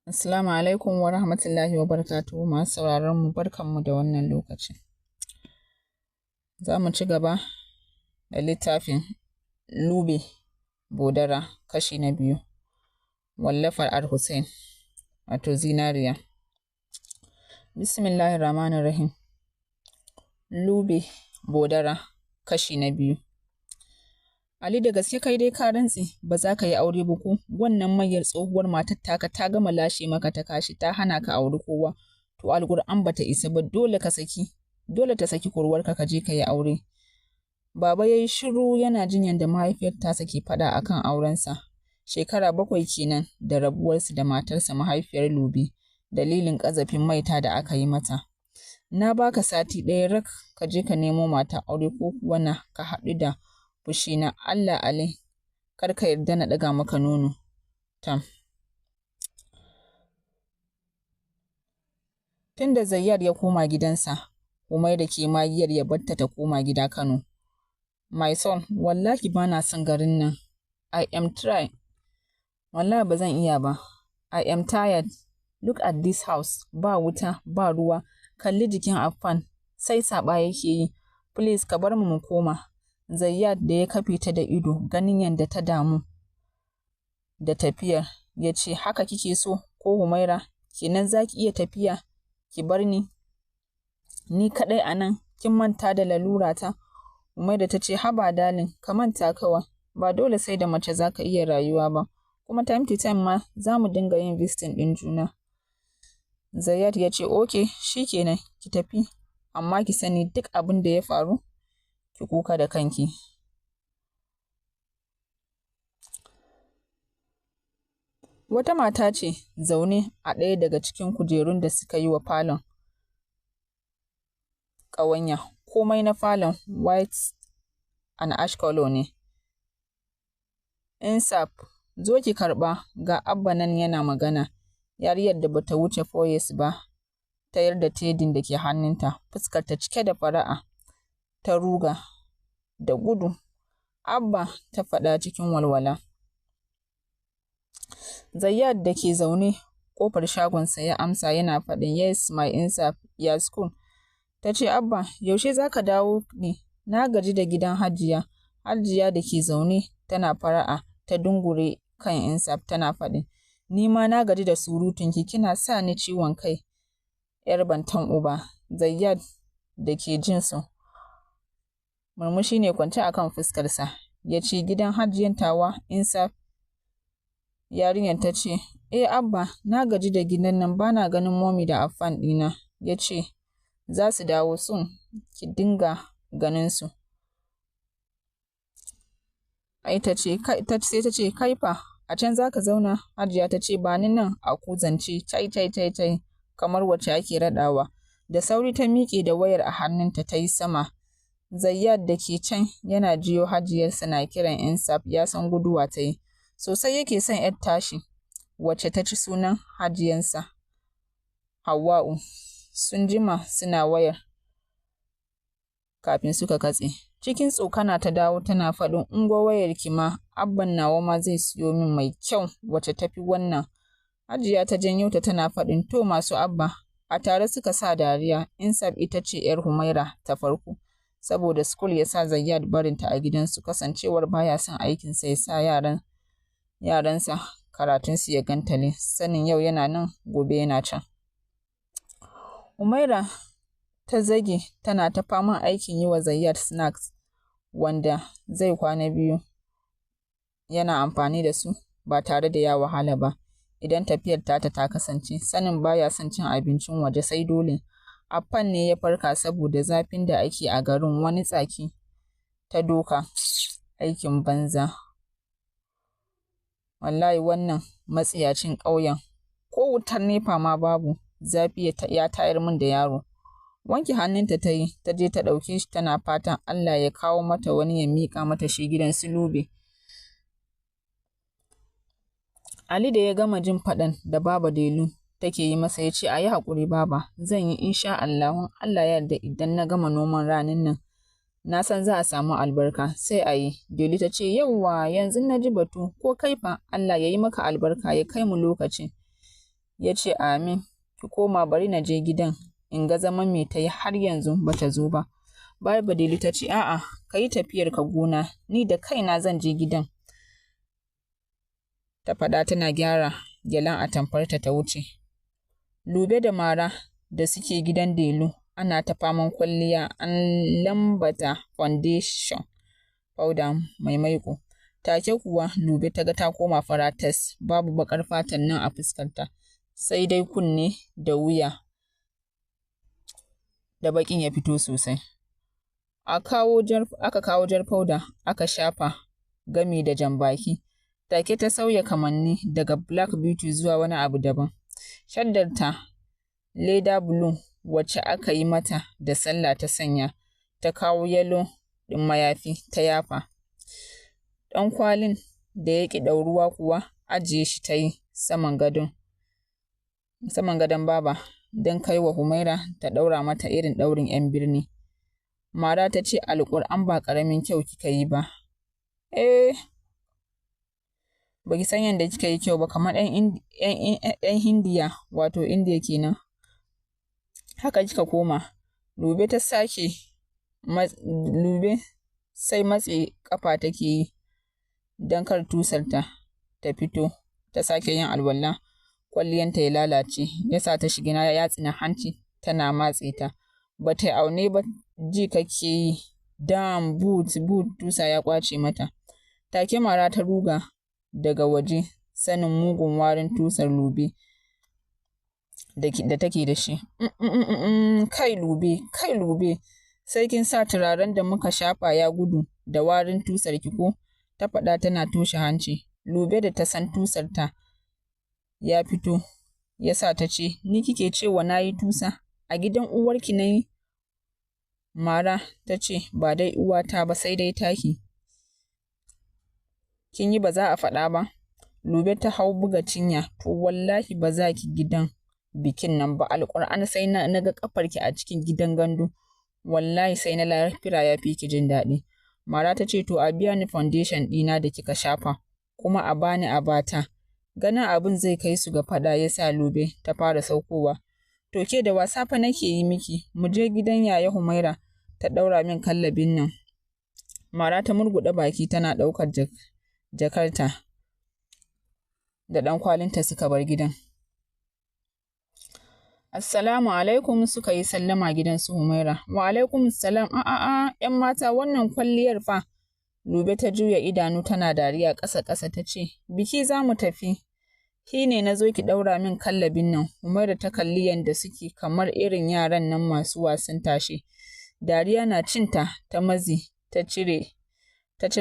Assalamu alaikum wa rahmatullahi wa barakatuhu masu sauraron mu barkanmu da wannan lokacin. Za mu ci gaba da littafin Lube Bodara kashi na 2 wallafar Al-Hussein wato Zinariya. Bismillahirrahmanirrahim. Lube Bodara kashi na 2. Ali, da gaske kai dai ka rantse ba za ka yi aure ba ko? Wannan mayar tsohuwar matar taka ta gama lashe maka ta kashi ta hana ka auri kowa. To Alƙur'an bata isa ba, dole ta saki kurwarka ka je ka yi aure. Baba yayi shiru yana jin yadda mahaifiyar tasa ke faɗa akan aurensa. Shekara 7 kenan da rabuwarsu da matarsa mahaifiyar Lube, dalilin ƙazafin maita da aka yi mata. Na baka sati 1 rak ka je ka nemo mata aure ko kuwa na ka haɗu da fushi na. Allah Ali, kar ka yarda na ɗaga maka nono. Tunda Zayyad ya koma gidansa, Umaira ke magiyar ya batta ta koma gida Kano. My son, wallahi ba na son garin nan. I am trying. Wallahi ba zan iya ba. I am tired. Look at this house. Ba wuta, ba ruwa. Kalli jikin Affan, sai saba yake yi. Please ka bar mu koma. Zayyad da ya kafe ta da ido ganin yadda ta damu da tafiyar, ya ce, haka kike so ko Humaira? Kenan za ki iya tafiya ki bar ni kaɗai a nan? Kin manta da lalura ta? Humaira ta ce, haba dalin, ka manta kawai. Ba dole sai da mace za ka iya rayuwa ba, kuma time to time ma za mu dinga yin visiting ɗin juna. Zayyad ya ce, okay, shikenan ki tafi, amma ki sani duk abin da ya faru ki kuka da kanki. Wata mata ce zaune a ɗaya daga cikin kujerun da suka yi wa falon ƙawanya. Komai na falon white and ash color ne. Insaf, zo ki karɓa, ga Abba nan yana magana. Yariyar da bata wuce 4 years ba ta yarda tedin da ke hannunta, fuskar ta cike da fara'a. Ta ruga da gudu. Abba, ta faɗa cikin walwala. Zayyad da ke zaune ƙofar shagonsa ya amsa yana faɗin, yes my Insaf, ya school. Ta ce, Abba, yaushe za ka dawo ne? Na gaji da gidan Hajiya. Hajiya da ke zaune tana fara'a ta dungure kan Insaf tana faɗin, ni ma na gaji da surutunki, kina sa ni ciwon kai. ‘Yar bantan uba. Zayyad da ke jinsu murmushi ne kwance akan fuskarsa, ya ce, gidan Hajiyan tawa Insaf? Yarinyar ta ce, Abba, na gaji da gidan nan, bana ganin Mommy da Affan ɗina. Ya ce, za su dawo soon, ki dinga ganin su. Sai ta ce, kai fa, a can za ka zauna? Hajiya ta ce, ba ni nan a kuzance, tai, kamar wacce ake raɗawa. Da sauri ta miƙe da wayar a hannunta ta yi sama. Zayyad da ke can yana jiyo Hajiyarsa na kiran Insaf, ya san guduwa ta yi. Sosai yake son ‘yar tashi, wacce ta ci sunan Hajiyansa, Hawwa'u. Sun jima suna wayar kafin suka katse. Cikin tsokana ta dawo tana faɗin, ungo wayar ki ma, Abban nawa ma zai siyo min mai kyau wacce tafi wannan. Hajiya ta janyo ta tana faɗin, to masu Abba. A tare suka sa dariya. Insaf ita ce ‘yar Humaira ta farko. Saboda school ya sa Zayyad barinta a gidansu, kasancewar baya son aikinsa ya sa yaransa karatunsu ya gantale, sanin yau yana nan gobe yana can. Humaira ta zage tana ta faman aikin yi wa Zayyad snacks wanda zai kwana 2 yana amfani da su ba tare da ya wahala ba. Idan tafiyar ta kasance, sanin baya son cin abincin waje sai dole. Affan ne ya farka saboda zafin da ake a garin, wani tsaki ta doka. Aikin banza. Wallahi wannan matsiyacin ƙauyen, ko wutar nefa ma babu, zafi ya tayar min da yaro. Wanke hannunta ta yi, ta je ta ɗauke shi tana fatan Allah ya kawo mata wani ya miƙa mata shi gidan su Lube. Ali da ya gama jin faɗan da Baba Delu take yi masa ya ce, a yi haƙuri Baba, zan yi insha Allah ya yarda idan na gama noman ranin nan. Na san za a samu albarka, sai a yi. Delu ta ce, yauwa yanzu na ji batu, ko kai fa Allah ya yi maka albarka ya kai mu lokacin. ya ce amin, ki koma bari na je gidan in ga zaman me ta yi har yanzu ba ta zo ba. Badili ta ce a'a ka yi tafiyar ka gona ni da kaina zan je gidan. Ta faɗa tana gyara gyalen atamfarta ta wuce. Lube da Mara da suke gidan Delu ana ta faman kwalliya an lambata foundation powder mai maiko. Take kuwa Lube ta ga ta koma faratas babu baƙar fatan nan a fuskarta sai dai kunne da wuya da baƙin ya fito sosai. Aka kawo jar powder aka shafa gami da jambaki. Take ta sauya kamanni daga black beauty zuwa wani abu daban. Shaddarta leda blue wacce aka yi mata da sallah ta sanya, ta kawo yellow ɗin mayafi ta yafa. Ɗan kwalin da ya ƙi ɗauruwa kuwa ajiye shi ta yi saman gadon baba don kai wa Humaira ta ɗaura mata irin ɗaurin 'yan birni. Mara ta ce alƙur'an ba ƙaramin kyau kika yi ba. Ba ki san yadda kika yi kyau ba kamar 'yan Hindiya wato Indiya kenan. Haka kika koma. Lube sai matse ƙafa take yi don kar tusarta ta fito. Ta sake yin alwala kwalliyanta ya lalace yasa ta shiga yatsina hanci tana matse ta. Ba ta aune ba ji kake yi dam boot tusa ya kwace mata. Take Mara ta ruga daga waje sanin mugun warin tusar Lube da take da shi. Kai Lube sai kin sa turaren da muka shafa ya gudu da warin tusar ki ko? Ta faɗa tana toshe hanci. Lube da ta san tusarta ya fito yasa ta ce ni kike cewa na yi tusa a gidan uwarki na yi? Mara ta ce ba dai uwata ba sai dai taki. Kin yi ba za a faɗa ba? Lube ta hau buga cinya, to wallahi ba za ki gidan bikin nan ba alƙur'an sai na ga ƙafarki a cikin gidan gandu. Wallahi sai na lafira ya fi ki jin daɗi. Mara ta ce to a biya ni foundation ɗina da kika shafa kuma a bani a bata. Ganin abin zai kai su ga faɗa ya sa Lube ta fara saukowa. To ke da wasa fa nake yi miki, mu je gidan yaya Humaira ta ɗaura min kallabin nan. Mara ta murguɗa baki tana ɗaukar jakarta da ɗan kwalinta suka bar gidan. Assalamu alaikum suka yi sallama gidan su Humaira. Wa alaikum salam. ‘Yan mata wannan kwalliyar fa. Lube ta juya idanu tana dariya ƙasa-ƙasa ta ce, biki za mu tafi. Shi ne na zo ki ɗaura min kallabin nan. Humaira ta kalli yadda suke kamar irin yaran nan masu wasan tashe. Dariya na cinta ta mazi ta cire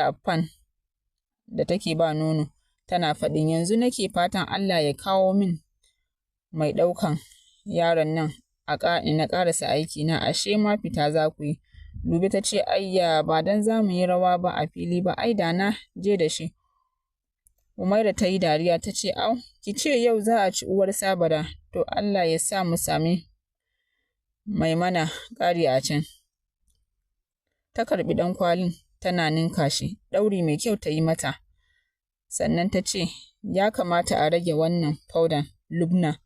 affan da take ba nono. Tana faɗin yanzu nake fatan Allah ya kawo min mai ɗaukan yaron nan na ƙarasa aiki na ashe ma fita za ku yi. Lube ta ce ayya ba dan za mu yi rawa ba a fili ba ai da na je da shi. Humaira ta yi dariya ta ce au ki ce yau za a ci uwar sabara to Allah ya sa mu sami mai mana ƙari a can. Ta karɓi ɗan kwalin tana ninka shi ɗauri mai kyau ta yi mata. Sannan ta ce ya kamata a rage wannan powder Lubna.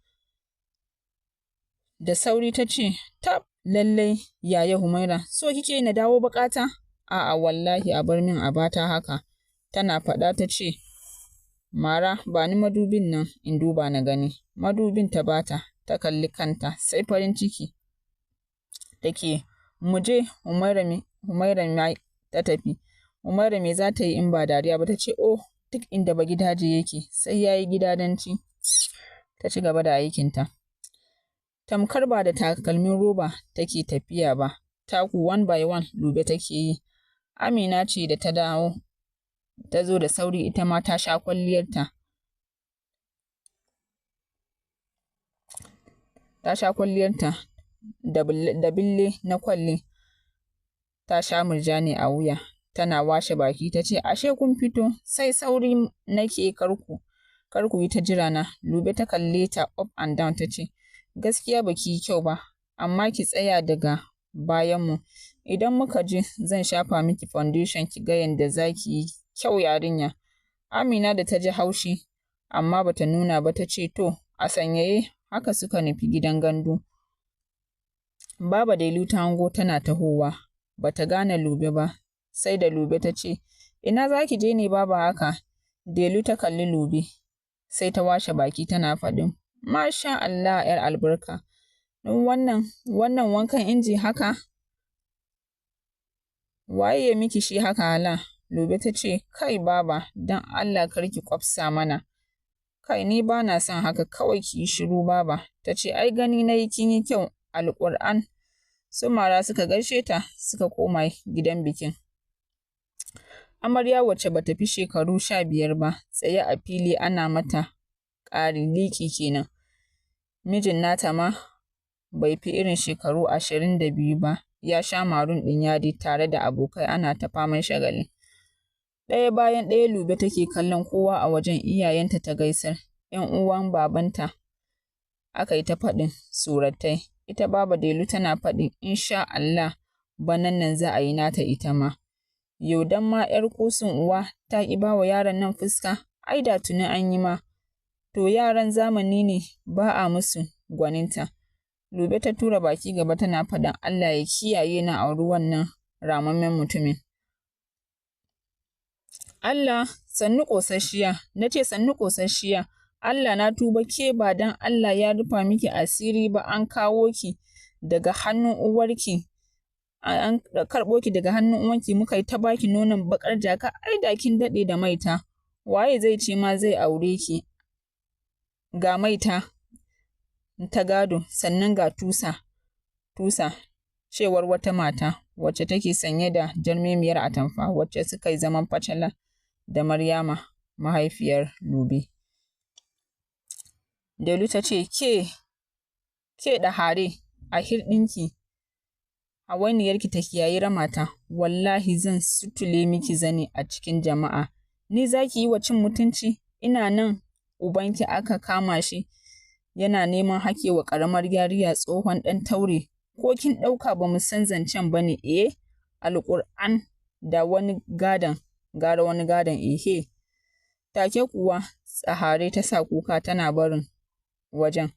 Da sauri ta ce tab lallai yaya Humaira so kike na dawo bukata? A'a wallahi a bar min a bata haka. Tana faɗa ta ce Mara ba ni madubin nan in duba na gani. Madubin ta bata ta kalli kanta sai farin ciki take. Muje Humaira ta tafi. Humaira me za ta yi in ba dariya ba ta ce oh duk inda ba gidaje yake sai ya yi gidadanci. Ta ci gaba da aikinta. Tamkar ba da takalmin roba take tafiya ba, taku one by one Lube take yi. Amina ce da ta dawo, ta zo da sauri ita ma ta sha kwalliyarta. Da bille na kwalli, ta sha murjani a wuya, tana washe baki ta ce, ashe kun fito, sai sauri nake karku yi ta jira na. Lube ta kalle ta up and down ta ce, gaskiya baki yi kyau ba, amma ki tsaya daga bayanmu. Idan muka je zan shafa miki foundation ki ga yadda za ki yi kyau yarinya. Amina da ta ji haushi, amma bata nuna ba ta ce to, a sanyaye haka suka nufi gidan gandu. Baba Delu ta hango tana tahowa, ba ta gane Lube ba, sai da Lube ta ce, ina za ki je ne baba haka? Delu ta kalli Lube, sai ta washe baki tana faɗin, masha Allah ‘yar albarka, wannan wankan inji haka? Waye ya miki shi haka hala? Lube ta ce, kai baba, don Allah karki kwafsa mana. Kai ni ba na son haka, kawai ki yi shiru baba. Ta ce, ai gani na yi kin yi kyau, Alƙur'an. Su Mara suka gaishe ta suka koma gidan bikin. Amarya wacce bata fi shekaru 15 ba, tsaye a fili ana mata ƙari liƙi kenan. Mijin nata ma bai fi irin shekaru 22 ba, ya sha marun ɗin yadi tare da abokai ana ta faman shagali. Ɗaya bayan ɗaya Lube take kallon kowa a wajen, iyayenta ta gaisar, ‘yan uwan babanta aka yi ta faɗin suratai. Ita Baba Delu tana faɗin insha Allah banan nan za a yi nata ita ma. Yau dan ma ‘yar kusun uwa ta ƙi ba wa yaron nan fuska, ai da tuni an yi ma. To yaran zamani ne ba a musu gwaninta. Lube ta tura baki gaba tana faɗin Allah ya kiyaye na auri wannan ramammen mutumin. Allah sannu ƙosasshiya, na ce sannu ƙosasshiya, Allah na tuba ke ba don Allah ya rufa miki asiri ba an kawo ki daga hannun uwarki, an karɓo ki daga hannun uwanki muka yi ta baki nonon baƙar jaka, ai da kin daɗe da maita, waye zai ce ma zai aure ki, ga maita ta gado sannan ga tusa, cewar wata mata wacce take sanye da jarmemiyar atamfa wacce suka yi zaman facala da Maryama mahaifiyar Lube. Delu ta ce ke da hare a hirɗinki, hawainiyarki ta kiyayi ramata, wallahi zan sutule miki zani a cikin jama'a. Ni za ki yi wa cin mutunci? Ina nan ubanki aka kama shi yana neman hake wa ƙaramar yariya tsohon ɗan taure, ko kin ɗauka ba mu san zancen ba ne, Alƙur'an da wani gadon, gara wani gadon ehe. Take kuwa Tsahare ta sa kuka tana barin wajen.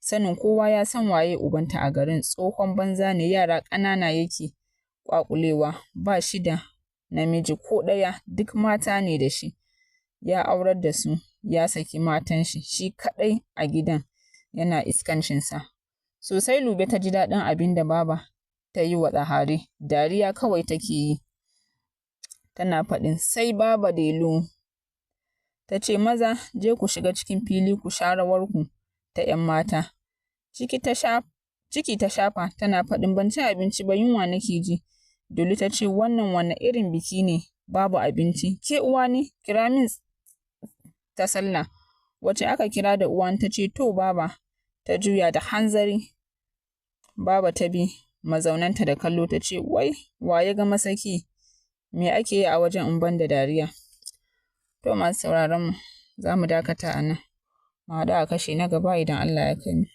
Sanin kowa ya san waye ubanta a garin, tsohon banza ne, yara ƙanana yake ƙwaƙulewa, ba shi da namiji ko ɗaya, duk mata ne da shi. Ya aurar da su, ya saki matan shi, shi kaɗai a gidan yana iskancinsa. Sosai Lube ta ji daɗin abin da baba ta yi wa Tsahare, dariya kawai take yi. Tana faɗin sai Baba Delu. Ta ce maza je ku shiga cikin fili ku sha rawarku ta ‘yan mata. Ciki ta shafa tana faɗin ban ci abinci ba, yunwa nake ji. Delu ta ce wannan wanne irin biki ne babu abinci, ke uwa ne kira min ta sallah. Wacce aka kira da uwa ta ce to baba, ta juya da hanzari. Baba ta bi mazaunanta da kallo ta ce wai wa ya ga masaki, me ake yi a wajen in ban da dariya. To masu sauraron mu za mu dakata a nan, mu haɗu a kashi na gaba idan Allah ya kai mu.